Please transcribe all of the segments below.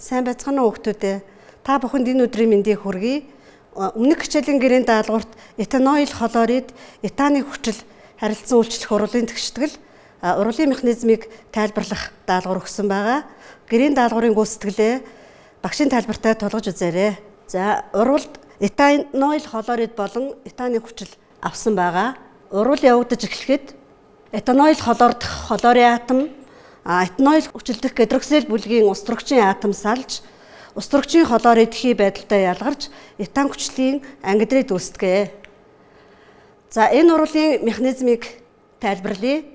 Сайн байцгаана уу хүүхдүүдээ. Та бүхэнд энэ өдрийн мэндийг хүргэе. Өмнөх хичээлийн гэрээний даалгаварт этаноил хлорид, этаны хүчил харилцан үйлчлэх урлагийн тэгштгэл, урлагийн механизмыг тайлбарлах даалгавар өгсөн байгаа. Гэрээний даалгаврын гүйцэтгэлээ багшийн тайлбартай тулгаж үзээрэй. За, урвалд этаноил хлорид болон этаны хүчил авсан байгаа. Урвал явагдаж эхлэхэд этаноил хлор дахь хлорийн атом этаноил хүчилдэх гидроксил бүлгийн устөрөгчийн атом салж, устөрөгчийн хлорид хий байдалтай ялгарч, этан хүчлийн ангидрид үүсдэг. За, энэ урвалын механизмыг тайлбарлая.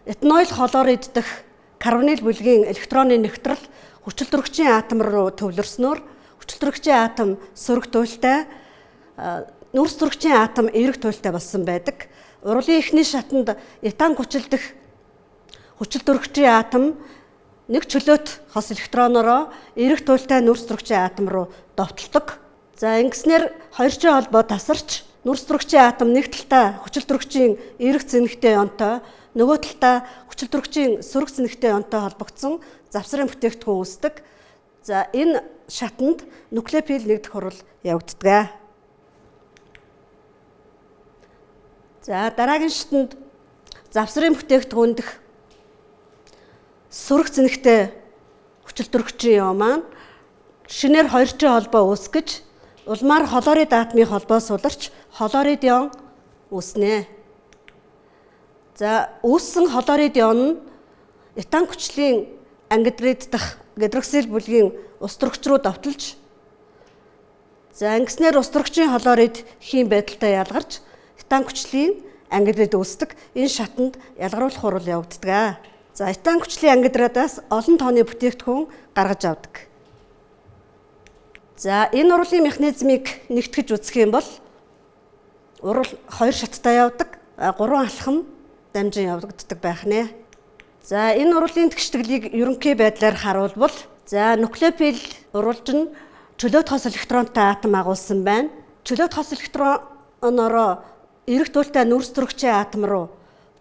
Этаноил хлорид дахь карбонил бүлгийн электроны нэгтрэл хүчилтөрөгчийн атом руу төвлөрснөөр хүчилтөрөгчийн атом сөрөг туйлтай, нүрс төрөгчийн атом эерэг туйлтай болсон байдаг. Урвалын эхний шатанд этан хүчилдэх хүчилтөрөгчийн атом нэг чөлөөт хос электроноороо эерэг туйлтай нүрс төрөгчийн атом руу довтолдог. За, ингэснээр хоёрчийн холбоо тасарч нүрс төрөгчийн атом нэг талдаа хүчилтөрөгчийн эерэг цэнэгтэй онтой, нөгөө талдаа хүчилтөрөгчийн сөрөг цэнэгтэй онтой холбогдсон завсрын бүтээгдэхүүн үүсдэг. За, энэ шатанд нуклеофил нэгдэх хурал явагддаг. За, дараагийн шатанд завсрын бүтээгдэхүүн дэх сөрөг цэнэгтэй хүчилтөрөгчийн ион маань шинээр хоёрчийн холбоо үүсгэж улмаар хлорид атомын холбоо суларч хлорид ион үүснэ. За, үүссэн хлорид ион нь этан хүчлийн ангидрид дахь гидроксил бүлгийн устөрөгч рүү довтолж, за, ингэснээр устөрөгчийн хлорид хийм байдалтай ялгарч этан хүчлийн ангидрид үүсдэг. Энэ шатанд ялгаруулах хурал явагддаг. За, этан хүчлийн ангидрадаас олон тооны бүтээгдэхүүн гаргаж авдаг. За, энэ урвалын механизмыг нэгтгэж үзэх юм бол урвал хоёр шаттай явдаг, 3 алхам дамжин явагддаг байх нэ. За, энэ урвалын тэгшдэглийг ерөнхий байдлаар харуулбал, за, нуклеофил урвалж нь чөлөөт хос электронтой атом агуулсан байна. Чөлөөт хос электроноороо эерэг туйлтай нүрс төрөгчийн атом руу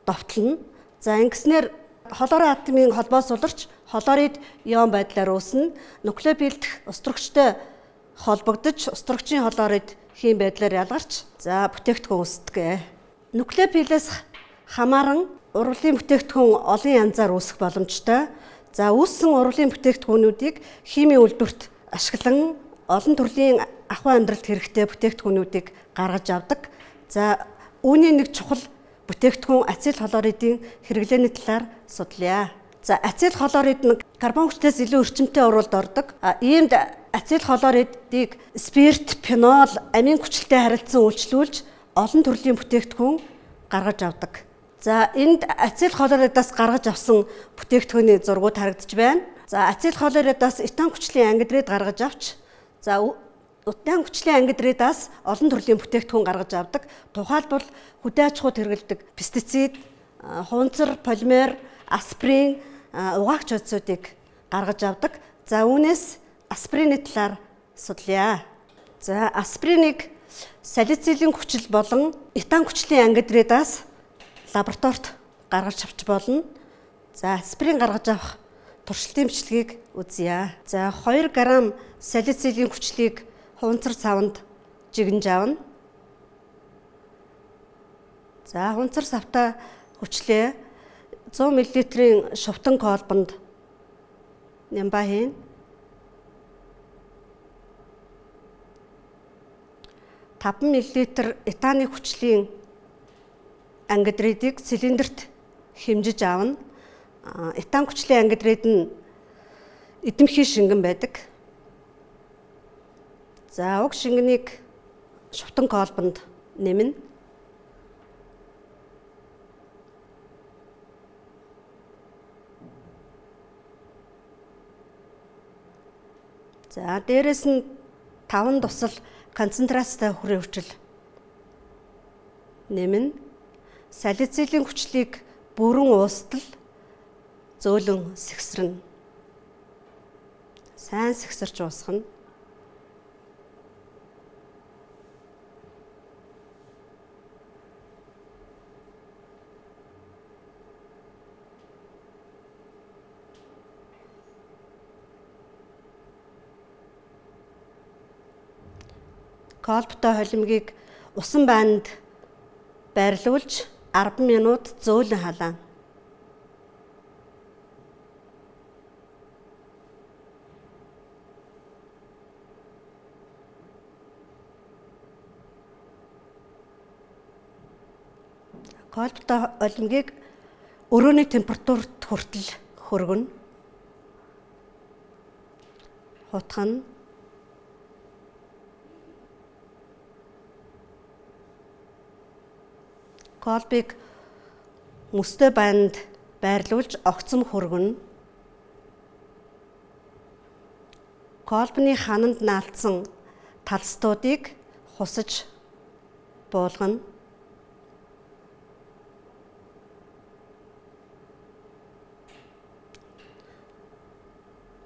довтлоно. За, ингэснээр хлорид атомын холбоо суларч хлорид ион байдлаар үүснэ. Нуклеофил дэх устөрөгчтэй холбогдож устөрөгчийн хлорид хийм байдлаар ялгарч, за, бүтээгдэхүүн үүсдэг. Нуклеофилээс хамааран урвалын бүтээгдэхүүн олон янзаар үүсэх боломжтой. За, үүссэн урвалын бүтээгдэхүүнүүдийг химийн үйлдвэрт ашиглан олон төрлийн ахуй амьдралд хэрэгтэй бүтээгдэхүүнүүдийг гаргаж авдаг. За, үүний нэг чухал бүтээгдэхүүн ацил хлоридын хэрэглээний талаар судлаа. За, ацил хлорид нь карбон хүчнээс илүү өрчимтэй урвалд ордог. Иймд ацил хлоридыг спирт, фенол, амин хүчилтэй харилцан үйлчлүүлж олон төрлийн бүтээгдэхүүн гаргаж авдаг. За, энд ацил хлоридаас гаргаж авсан бүтээгдэхүүний зургууд харагдаж байна. За, ацил хлоридаас этан хүчлийн ангидрид гаргаж авч, за, этан хүчлийн ангидридаас олон төрлийн бүтээгдэхүүн гаргаж авдаг. Тухайлбал хөдөө аж ахуйд хэрэглэдэг пестицид, хунцар, полимер, асприн, угаагч бодисуудыг гаргаж авдаг. За, үүнээс асприны талаар судлаа. За, асприныг салицилийн хүчил болон этан хүчлийн ангидридаас лабораторид гаргаж авч болно. За, асприн гаргаж авах туршилтын бичлэгийг үзье. За, 2 г салицилийн хүчлийг хунцар савнд жигнэж авна. За, хунцар савтай хүчлээ 100 мл-ийн шувтан колбонд нямбаа хийн. (5 мл) этаны хүчлийн ангидридыг цилиндерт хэмжиж авна. Этан хүчлийн ангидрид нь эдэмхий шингэн байдаг. За, уг шингэнийг шувтан колбонд нэмнэ. За, дээрэс нь 5 тусал концентрацтай хүрээ хүчил нэмнэ. Салицилийн хүчлийг бүрэн уустал зөөлөн сэгсрэнэ. Сайн сэгсэрч уусгана. Колбтой холимгийг усан байнд байрлуулж 10 минут зөөлөн халаана. Колбтой холимгийг өрөөний температурт хүртэл хөргөнө. Хутгана. Колбыг мөстэй байнд байрлуулж огцом хөргөнө. Колбны хананд наалтсан талстуудыг хусаж буулгана.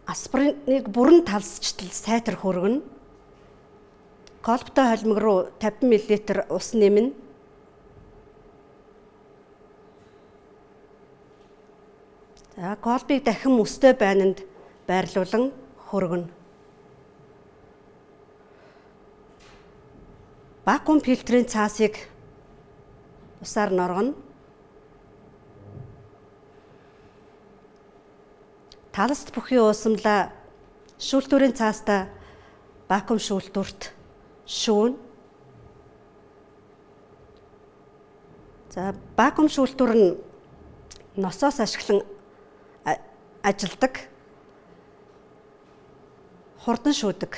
Аспириныг бүрэн талсчтал сайтар хөргөнө. Колбтой холимог руу 50 мл ус нэмнэ. За колбыг дахин мөстэй байнд байрлуулан хөргөнө. Вакуум фильтрийн цаасыг усаар норгоно. Талст бүхий уусамлаа шүүлтүүрийн цаастаа вакуум шүүлтүүрт шүүн. За вакуум шүүлтүүр нь носоос ашиглан ажилдаг. Хурдан шүүдэг.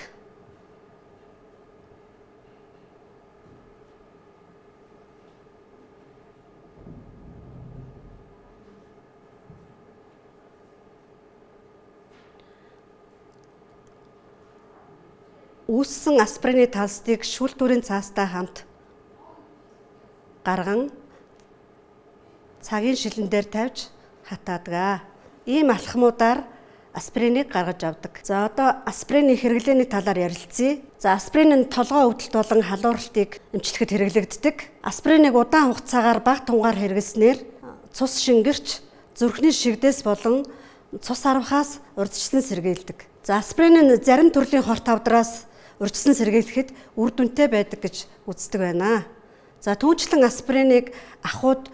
Үүссэн аспирины талстыг шүүлтүүрийн цаастай хамт гарган цагийн шилэн дээр тавьж хатаадаг. Ийм алхмуудаар аспириныг гаргаж авдаг. За одоо аспирины хэрэглээний талаар ярилцъя. За аспирин нь толгой өвдөлт болон халууралтыг эмчлэхэд хэрэглэгддэг. Аспириныг удаан хугацаагаар бага тунгаар хэрэглэснээр цус шингэрч, зүрхний шигдээс болон цус арвахаас урьдчилан сэргийлдэг. За аспирин нь зарим төрлийн хорт авдраас урьдчилан сэргийлэхэд үр дүнтэй байдаг гэж үздэг байна. За түүнчлэн аспириныг ахуйд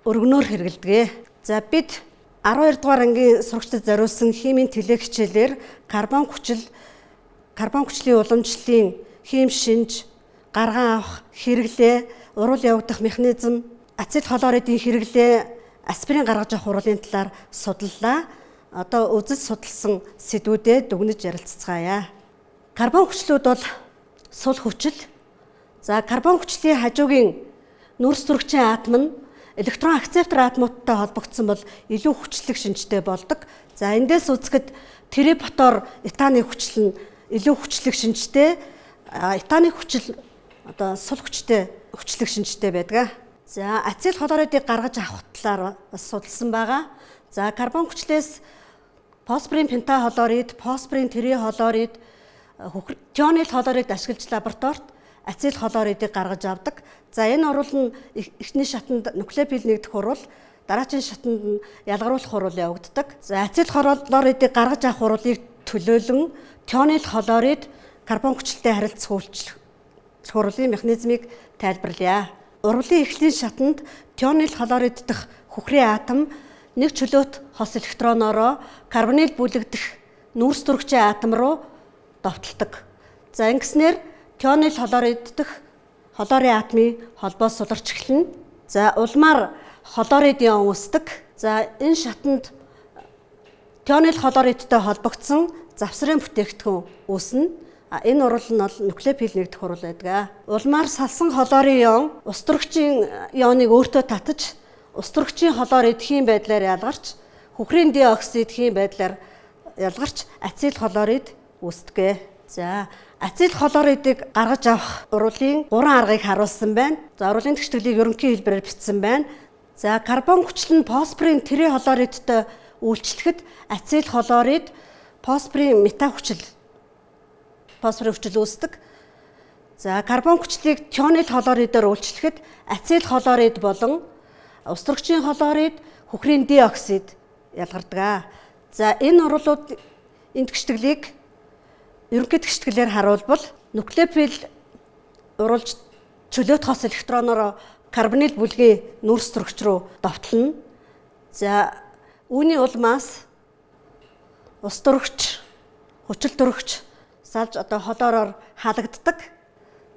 өргөнөөр хэрэглэдэг. За бид 12 дугаар ангийн сурагчдад зориулсан химийн теле хичээлээр карбон хүчлийн уламжлалын хим шинж, гарган авах хэрэглээ, урал явагдах механизм, ацет хлоридын хэрэглээ, аспирин гаргаж авах уралын талаар судаллаа. Одоо үзэл судалсан сэдвүүдэд дүгнэж ярилцгаая. Карбон хүчлүүд бол сул хүчил. За карбон хүчлийн хажуугийн нүрс зүрхчийн атом нь электрон акцептор атомуудтай холбогдсон бол илүү хүчлэг шинжтэй болдог. За эндээс үзэхэд трипотор этаны хүчил нь илүү хүчлэг шинжтэй, этаны хүчил одоо сул хүчтэй хүчлэг шинжтэй байдаг. За ацет хлоридыг гаргаж авах талаар бас судалсан байгаа. За карбон хүчлээс фосфорын пентахлорид, фосфорын трихлорид, тионил хлорид ашиглаж лабораторид ацет хлоридыг гаргаж авдаг. За энэ урвал нь эхний шатанд нуклеофил нэгдэх урвал, дараагийн шатанд нь ялгаруулах урвал явагддаг. За ацет хлоридыг гаргаж авах урвалыг төлөөлөн тионил хлорид карбон хүчилтэй харилцах үйлчлэх урвалын механизмыг тайлбарлая. Урвалын эхлэлийн шатанд тионил хлорид дахь хүхрийн атом нэг чөлөөт хос электроноороо карбонил бүлэгдэх нүрс зүрхчийн атом руу довтолдог. За ингэснээр тионил хлорид дахь хлорийн атомын холбоо суларч эхэлнэ. За улмаар хлорид ион үүсдэг. За энэ шатанд тионил хлоридтай холбогдсон завсрын бүтээгдэхүүн үүснэ. Энэ урвал нь бол нуклеофил нэгдэх урвал байдаг. Улмаар салсан хлорийн ион ус төрөгчийн ионыг өөртөө татаж, ус төрөгчийн хлорид хим байдлаар ялгарч, хүхрийн диоксид хим байдлаар ялгарч ацет хлорид үүсдэг. За ацет хлоридыг гаргаж авах урвалын 3 аргыг харуулсан байна. За урвалын тэгшлэлийг ерөнхий хэлбэрээр бичсэн байна. За карбон хүчил нь фосфорын трихлоридтай үйлчлэхэд ацет хлорид фосфорын метахүчил үүсдэг. За карбон хүчлийг тионил хлоридоор үйлчлэхэд ацет хлорид болон ус төрөгчийн хлорид, хүхрийн диоксид ялгардаг. За энэ урвалууд энэ тэгштгэлийг ерөнхий тэгштгэлээр харуулбал нуклеофил уруулж чөлөөт хос электроноор карбонил бүлгийн нүүрс төрөгч рүү довтлно. За үүний улмаас ус төрөгч, хүчил төрөгч салж одоо холоороор халагддаг.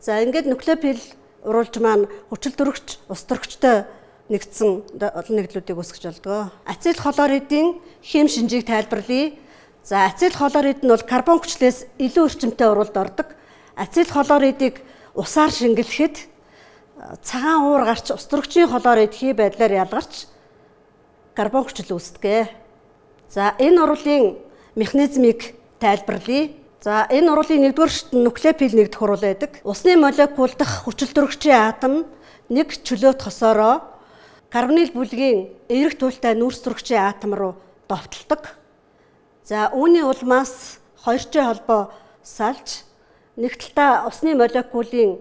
За ингээд нуклеопил уруулж маань хүчил төрөгч, ус төрөгчтэй нэгдсэн олон нэгдлүүдийг үүсгэж болдог. Ацил хлоридын хим шинжийг тайлбарлая. За ацил хлорид нь бол карбон хүчлээс илүү эрчимтэй уралд ордог. Ацил хлоридыг усаар шингэлэхэд цагаан уур гарч ус төрөгчийн хлорид хий байдлаар ялгарч карбон хүчил үүсдэг. За энэ урлын механизмыг тайлбарлая. За энэ урлын нэгдүгээр шатнд нуклеопил нэгдэх урал байдаг. Усны молекул дахь хүчил төрөгчийн атом нэг чөлөөт хосоороо карбонил бүлгийн эерэг туйлтай нүүрс төрөгчийн атом руу довтолдог. За үүний улмаас хоёрчийн холбоо салж нэг талдаа усны молекулын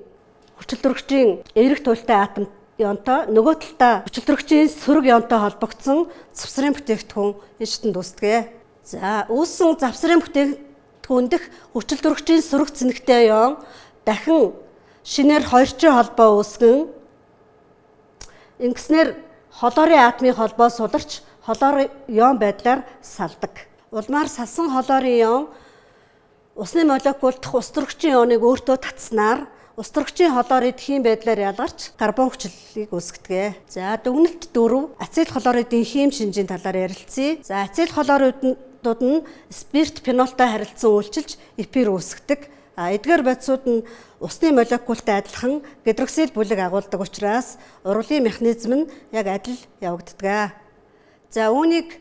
хүчил төрөгчийн эерэг туйлтай атом ионтой, нөгөө талдаа хүчил төрөгчийн сөрөг ионтой холбогдсон завсрын бүтээгдэхүүн энэ шатнд үүсдэг. За үүссэн завсрын бүтээгдэхүүн дэх хүчил төрөгчийн сөрөг цэнэгтэй ион дахин шинээр хоёрчийн холбоо үүсгэн ингэснээр холоорын атомын холбоо суларч холоор ион байдлаар салдаг. Улмаар салсан холоорын ион усны молекул дахь ус төрөгчийн ионыг өөртөө татснаар ус төрөгчийн холоорид хим байдлаар ялгарч карбон хүчлийг үүсгэдэг. За дүгнэлт 4 ацил хлоридын хим шинжийн талаар ярилцъя. За ацил хлоридууд нь спирт фенолтой харилцан үйлчилж эпир үүсгэдэг. Эдгээр бодисууд нь усны молекултай адилхан гидроксил бүлэг агуулдаг учраас урлын механизм нь яг адил явагддаг. За үүнийг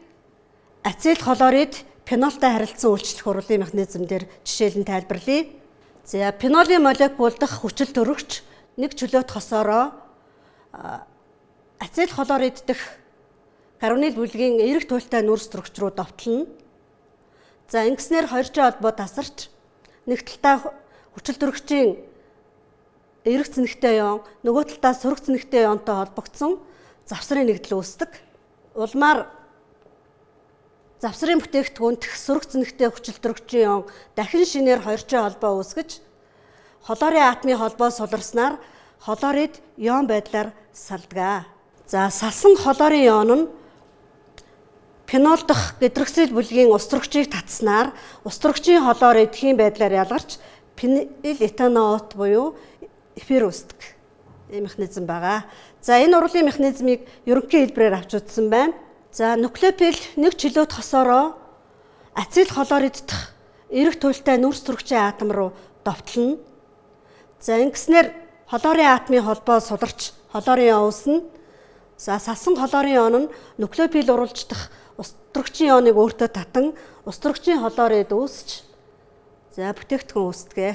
ацил хлорид фенолтой харилцан үйлчлэх урлын механизм дээр жишээлэн тайлбарлая. За фенолийн молекул дахь хүчил төрөгч нэг чөлөөт хосоороо ацил хлорид дэх карбонил бүлгийн эерэг туйлтай нүүрс төрөгч рүү довтлно. За ингэснээр хоёрчийн холбоо тасарч нэг талдаа хүчил төрөгчийн эерэг цэнэгтэй ион, нөгөө талдаа сөрөг цэнэгтэй ионтой холбогдсон завсрын нэгдэл үүсдэг. Улмаар завсрын бүтээгдэхүүн дэх сөрөг цэнэгтэй хүчил төрөгчийн ион дахин шинээр хоёрчийн холбоо үүсгэж холоорын атомын холбоо суларснаар холорид ион байдлаар салдаг. За салсан холоорын ион нь фенол дахь гидроксил бүлгийн ус төрөгчийг татснаар ус төрөгчийн холорид хим байдлаар ялгарч фенил этаноот буюу эфир үүсдэг. Энэ механизм байгаа. За энэ урлын механизмыг ерөнхий хэлбэрээр авч үзсэн байна. За нуклеопил нэг чөлөөт хосоороо ацил хлорид дахь эерэг туйлтай нүүрс төрөгчийн атом руу довтлно. За ингэснээр холоорын атомын холбоо суларч холоорын ион үүснэ. За салсан холоорын ион нь нуклеопил уруулж дах ус төрөгчийн ионыг өөртөө татан ус төрөгчийн холоорид үүсч за бүтээгдэхүүн үүсдэг.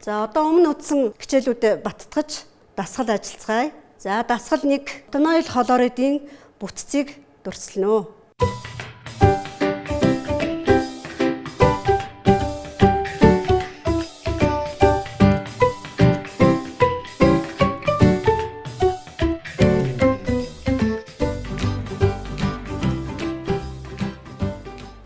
За одоо өмнө үтсэн хичээлүүдэд баттгаж дасгал ажиллацгаая. За дасгал 1 бутаноил хлоридын бүтцийг дурдсална.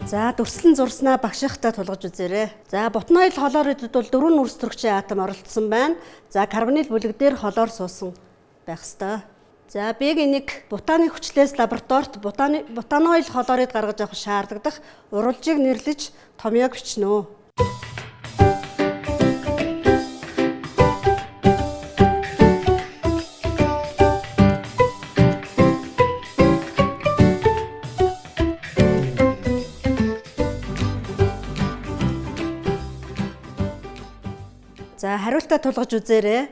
За дүрслэн зурснаа багшихтай тулгаж үзээрэй. За бутаноил хлоридд бол 4 нүүрс төрөгчийн атом оролцсон байна. За карбонил бүлэг дээр хлор суусан байх ёстой. За B1 бутаны хүчлээс лабораторид бутаноил хлорид гаргаж авах шаардлагадах урвалжийг нэрлэж томьёог бичнэ. За хариултаа тулгаж үзээрэй.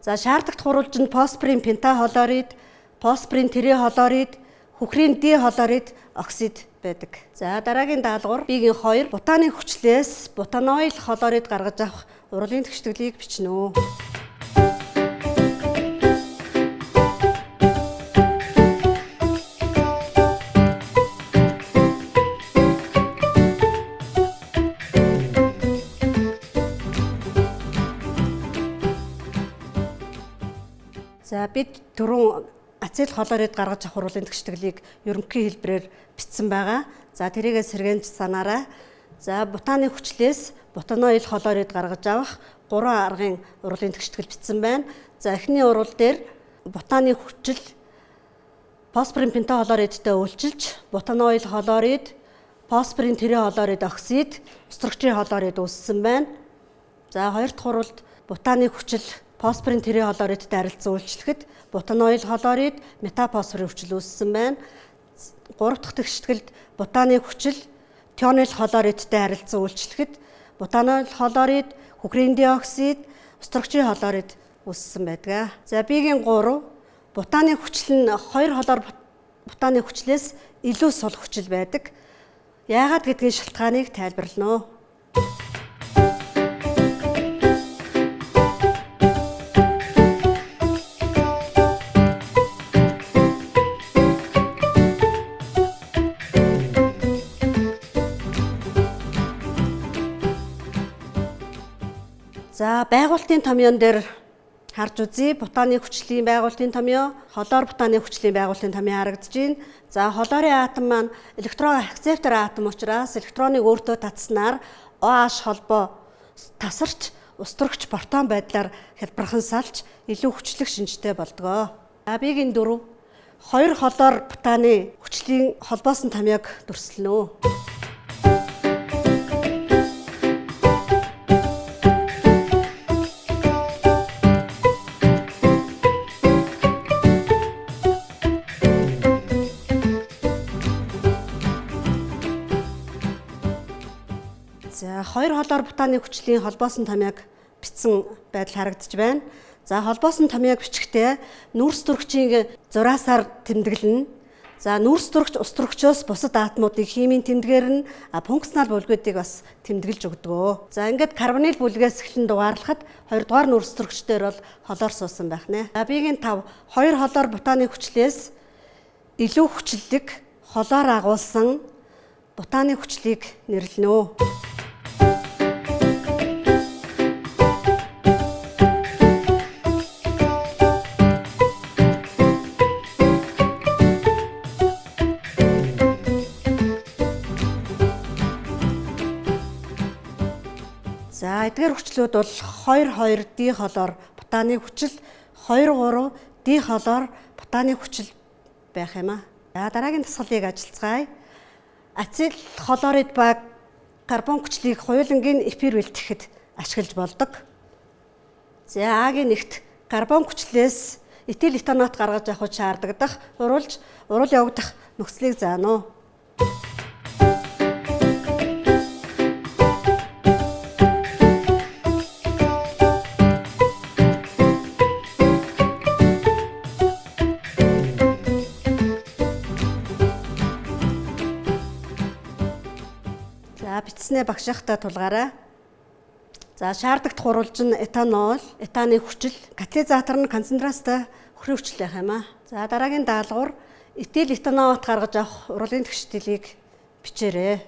За шаардлагатай хуралж нь фосфорын пентахлорид, фосфорын трихлорид, хөхрийн дихлорид оксид байдаг. За дараагийн даалгавар B-ийн 2 бутаны хүчлээс бутаноил хлорид гаргаж авах урлагийн тэгшдэглийг бичнэ. За бид түрүүн ацил хлорид гаргаж авах урлагийн тэгшдэглийг ерөнхий хэлбэрээр бичсэн байгаа. За тэрийгээ сэргээнж санаарай. За бутааны хүчлээс бутаноил холоорид гаргаж авах 3 аргын урлагийн тэгштгэл бичсэн байна. За эхний урвал дээр бутааны хүчил фосфорын пентахолооридтэй үйлчилж бутаноил холоорид, фосфорын терехолоорид оксид, устрагчийн холоорид үүссэн байна. За хоёр дахь урвалд бутааны хүчил фосфорын терехолооридтэй харилцан үйлчлэхэд бутаноил холоорид, метафосфорын хүчил үүссэн байна. Гурав дахь тэгшгэлд бутааны хүчил тионил холооридтэй харилцан үйлчлэхэд бутаноил холоорид, хөхрийн диоксид, устрагчийн холоорид үүссэн байдаг. За Б-ийн 3 бутааны хүчил нь 2 холоор бутааны хүчлээс илүү сул хүчил байдаг. Яагаад гэдгийн шалтгааныг тайлбарлана. За байгуулалтын томьёон дээр харж үзье. Бутааны хүчлийн байгуулалтын томьёо, холоор бутааны хүчлийн байгуулалтын томьёо харагдаж байна. За холоорын атом маань электрон акцептор атом учраас электроныг өөртөө татснаар OH холбоо тасарч устрагч протон байдлаар хялбархан салж илүү хүчлэг шинжтэй болдог. За Б-ийн 4 2 холоор бутааны хүчлийн холбоосон томьёог дүрслэнэ. За хоёр холоор бутааны хүчлийн холбоосон томьёог бичсэн байдал харагдаж байна. За холбоосон томьёог бичихдээ нүрс төрөгчийн зураасаар тэмдэглэнэ. За нүрс төрөгч устрагчоос бусад атомуудыг химийн тэмдгээр нь функционал бүлгүүдийг бас тэмдэглэж өгдөг. За ингээд карбонил бүлгээс эхлэн дугаарлахад 2 дугаар нүрс төрөгчдөр бол холоор суусан байх нэ. За Б-ийн 5 хоёр холоор бутааны хүчлээс илүү хүчлэг холоор агуулсан бутааны хүчлийг нэрлэнэ. За эдгээр хүчлүүд бол 2 D холоор бутааны хүчил, 2 3 D холоор бутааны хүчил байх юм а. За дараагийн дасгалыг ажиллацгаая. Ацил холорид ба карбон хүчлийг хоёулангийн эфир бэлтгэхэд ашиглаж болдог. За А-гийн нэгт карбон хүчлээс этил этанот гаргаж авахд шаардагдах урвал явагдах нөхцөлийг заана. За бичснээ багшаахтай тулгаарай. За шаардлагатай хурвалж нь этанол, этаны хүчил, катализатор нь концентрацтай хөрийн хүчил байх юм а. За дараагийн даалгавар этил этанот гаргаж авах урлагийн тэгшгэлийг бичээрэй.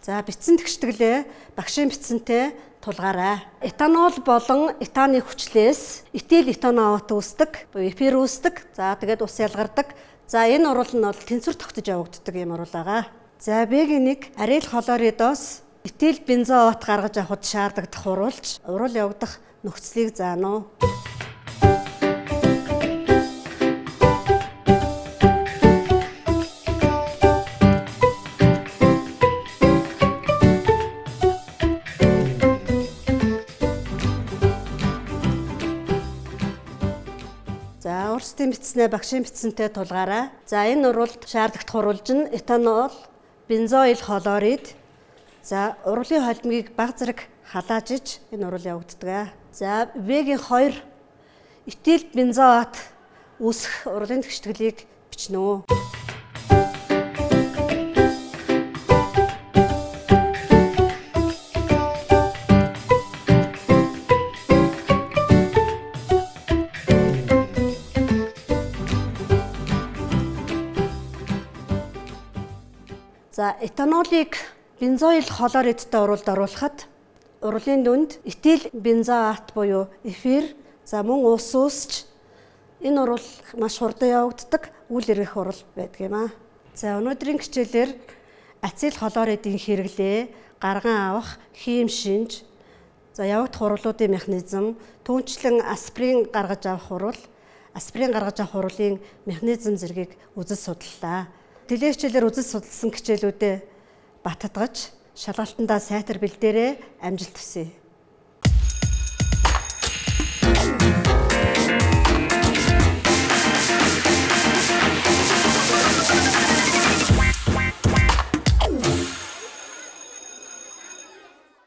За бичсэн тэгшгэлээ багшийн бичсэнтэй тулгаарай. Этанол болон этаны хүчлээс этил этанот үүсдэг, буюу эфир үүсдэг. За тэгээд ус ялгардаг. За энэ урвал нь бол тэнцвэр тогтож явагддаг юм урвал байгаа. За Б-гийн 1 арил холоридоос этил бензоот гаргаж авахд шаардлагатай урвал явагдах нөхцөлийг заана. За өөрсдийн бичснээ багшийн бичсэнтэй тулгаарай. За энэ урвалд шаардлагатай хурвалж нь этанол, бензоил холорид. За урвалын холимгийг баг зэрэг халаажиж энэ урвал явагддаг. За Б-гийн 2 этил бензоат үүсэх урвалын тэгшгэлийг бичнэ. За этанолыг бензоил хлоридтай оруулахад урлагийн дүнд этил бензоат буюу эфир, за мөн ус үүсч энэ урвал маш хурдан явагддаг үйл эргэх урал байдаг юм аа. За өнөөдрийн хичээлээр ацил хлоридын хэрэглээ, гарган авах, хийм шинж, за явагдах урлуудын механизм, түүнчлэн аспирин гаргаж авах урлын механизм зэргийг үзэж судаллаа. Телевиз хичээлээр үзэж судалсан хичээлүүдэд баттгаж шалгалтандаа сайтар бэлдээрээ амжилт хүсье.